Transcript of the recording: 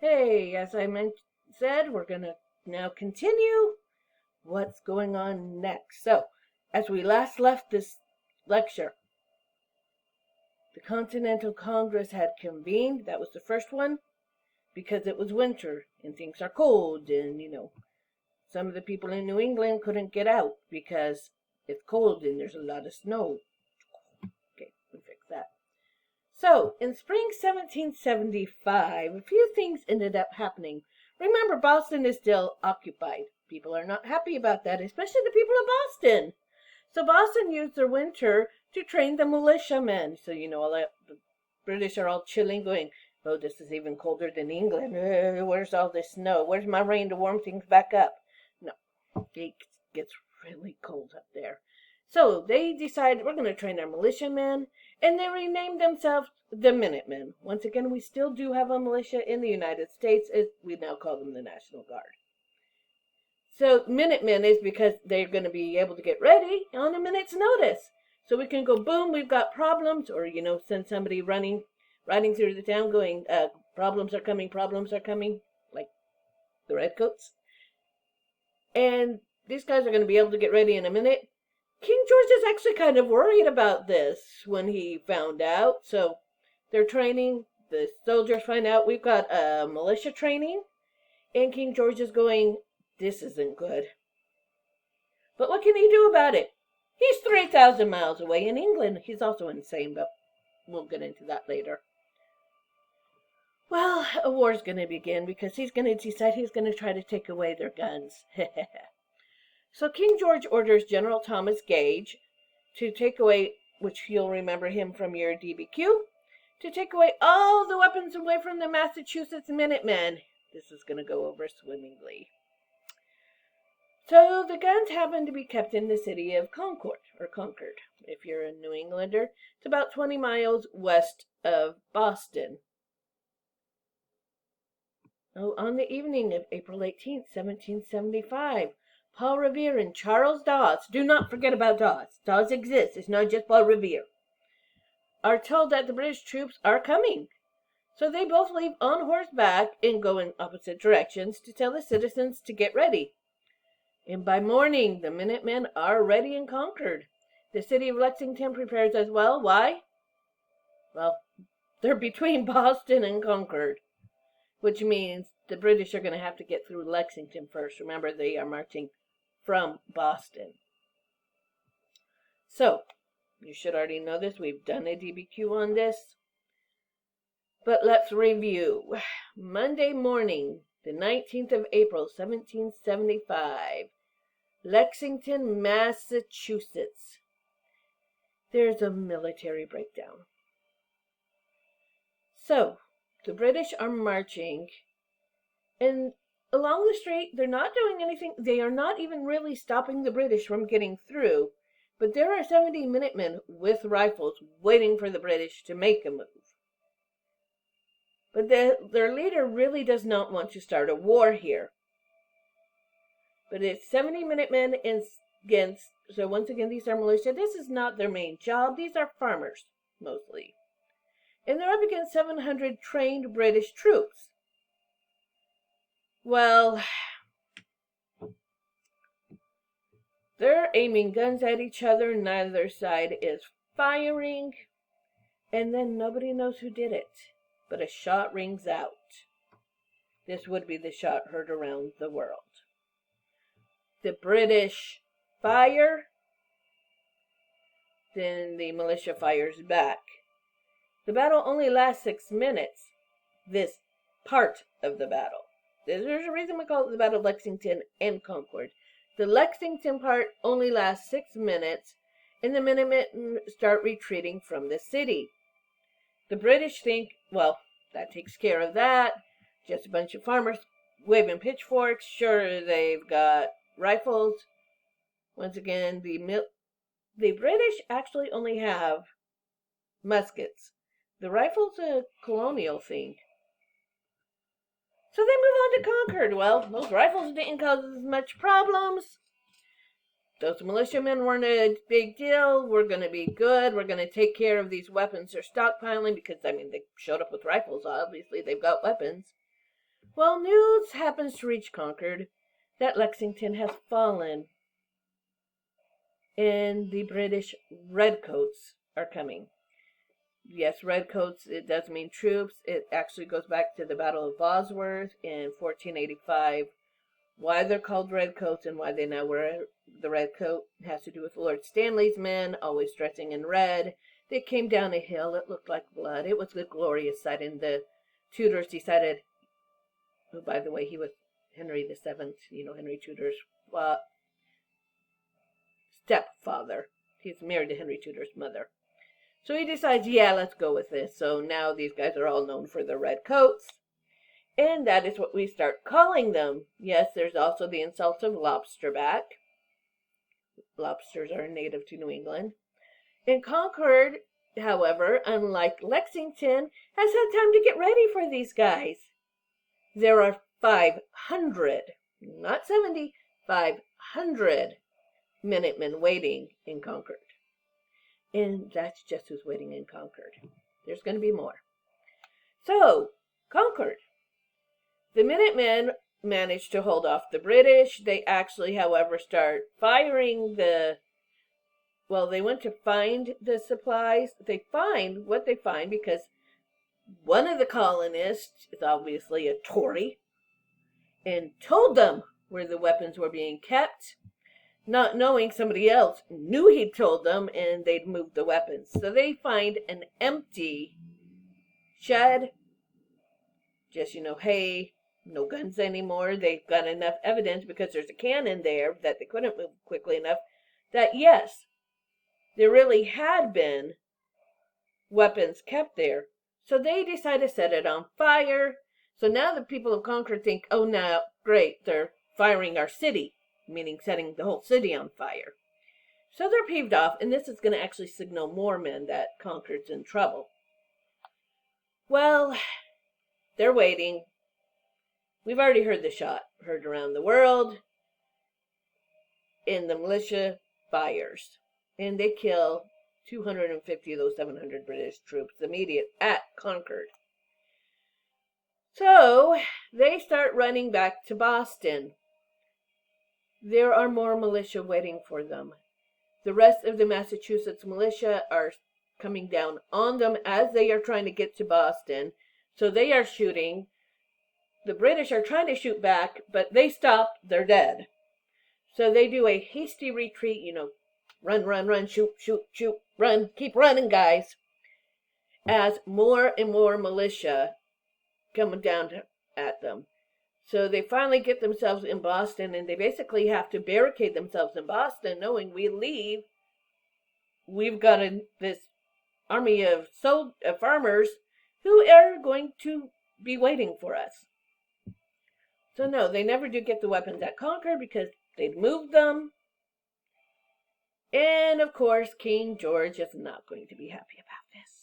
Hey, as I said, we're going to now continue what's going on next. So, as we last left this lecture, the Continental Congress had convened. That was the first one because it was winter and things are cold, and some of the people in New England couldn't get out because it's cold and there's a lot of snow. Okay, we fixed that. So, in spring 1775, a few things ended up happening. Remember, Boston is still occupied. People are not happy about that, especially the people of Boston. So Boston used their winter to train the militiamen. So, all the British are all chilling, going, oh, this is even colder than England. Where's all this snow? Where's my rain to warm things back up? No, it gets really cold up there. So they decided we're going to train our militiamen, and they renamed themselves the Minutemen. Once again, we still do have a militia in the United States. We now call them the National Guard. So Minutemen is because they're going to be able to get ready on a minute's notice. So we can go, boom, we've got problems, or, send somebody riding through the town going, problems are coming, like the Redcoats. And these guys are going to be able to get ready in a minute. King George is actually kind of worried about this when he found out. So they're training. The soldiers find out we've got a militia training. And King George is going, this isn't good. But what can he do about it? He's 3,000 miles away in England. He's also insane, but we'll get into that later. Well, a war's going to begin because he's going to decide he's going to try to take away their guns. So King George orders General Thomas Gage to take away, which you'll remember him from your DBQ, to take away all the weapons away from the Massachusetts Minutemen. This is going to go over swimmingly. So the guns happen to be kept in the city of Concord. If you're a New Englander. It's about 20 miles west of Boston. Oh, on the evening of April 18th, 1775, Paul Revere and Charles Dawes, do not forget about Dawes. Dawes exists. It's not just Paul Revere. Are told that the British troops are coming. So they both leave on horseback and go in opposite directions to tell the citizens to get ready. And by morning, the Minutemen are ready in Concord. The city of Lexington prepares as well. Why? Well, they're between Boston and Concord, which means the British are going to have to get through Lexington first. Remember, they are marching from Boston. So, you should already know this. We've done a DBQ on this. But let's review. Monday morning, the 19th of April, 1775, Lexington, Massachusetts. There's a military breakdown. So, the British are marching, and along the street, they're not doing anything. They are not even really stopping the British from getting through, but there are 70 Minutemen with rifles waiting for the British to make a move. But their leader really does not want to start a war here. But it's 70 Minutemen against, so once again, these are militia. This is not their main job. These are farmers, mostly. And they're up against 700 trained British troops. Well, they're aiming guns at each other. Neither side is firing. And then nobody knows who did it. But a shot rings out. This would be the shot heard around the world. The British fire, then the militia fires back. The battle only lasts 6 minutes, this part of the battle. There's a reason we call it the Battle of Lexington and Concord. The Lexington part only lasts 6 minutes, and the Minutemen start retreating from the city. The British think, well, that takes care of that. Just a bunch of farmers waving pitchforks. Sure, they've got rifles. Once again, the British actually only have muskets. The rifle's a colonial thing. So they move on to Concord. Well, those rifles didn't cause as much problems. Those militiamen weren't a big deal. We're going to be good. We're going to take care of these weapons they're stockpiling because, they showed up with rifles, obviously. They've got weapons. Well, news happens to reach Concord that Lexington has fallen and the British redcoats are coming. Yes, redcoats, it does mean troops. It actually goes back to the Battle of Bosworth in 1485. Why they're called redcoats and why they now wear the red coat has to do with Lord Stanley's men, always dressing in red. They came down a hill. It looked like blood. It was a glorious sight, and the Tudors decided, oh, by the way, he was Henry VII, Henry Tudor's stepfather. He's married to Henry Tudor's mother. So he decides, yeah, let's go with this. So now these guys are all known for their red coats. And that is what we start calling them. Yes, there's also the insult of lobsterback. Lobsters are native to New England. In Concord, however, unlike Lexington, has had time to get ready for these guys. There are 500, not 70, 500 Minutemen waiting in Concord. And that's just who's waiting in Concord. There's going to be more. So, Concord. The Minutemen managed to hold off the British. They actually, however, start firing they went to find the supplies. They find what they find because one of the colonists is obviously a Tory and told them where the weapons were being kept, not knowing somebody else knew he'd told them and they'd moved the weapons. So they find an empty shed. Just, hey, no guns anymore. They've got enough evidence because there's a cannon there that they couldn't move quickly enough that, yes, there really had been weapons kept there. So they decide to set it on fire. So now the people of Concord think, oh, now, great, they're firing our city, meaning setting the whole city on fire. So they're peeved off, and this is going to actually signal more men that Concord's in trouble. Well, they're waiting. We've already heard the shot, heard around the world, and the militia fires. And they kill 250 of those 700 British troops immediate at Concord. So they start running back to Boston. There are more militia waiting for them. The rest of the Massachusetts militia are coming down on them as they are trying to get to Boston. So they are shooting. The British are trying to shoot back, but they stop. They're dead. So they do a hasty retreat, run, shoot, run, keep running, guys. As more and more militia come down at them. So they finally get themselves in Boston, and they basically have to barricade themselves in Boston, knowing we leave. We've got this army of farmers who are going to be waiting for us. So no, they never do get the weapons at Concord because they'd moved them. And of course, King George is not going to be happy about this.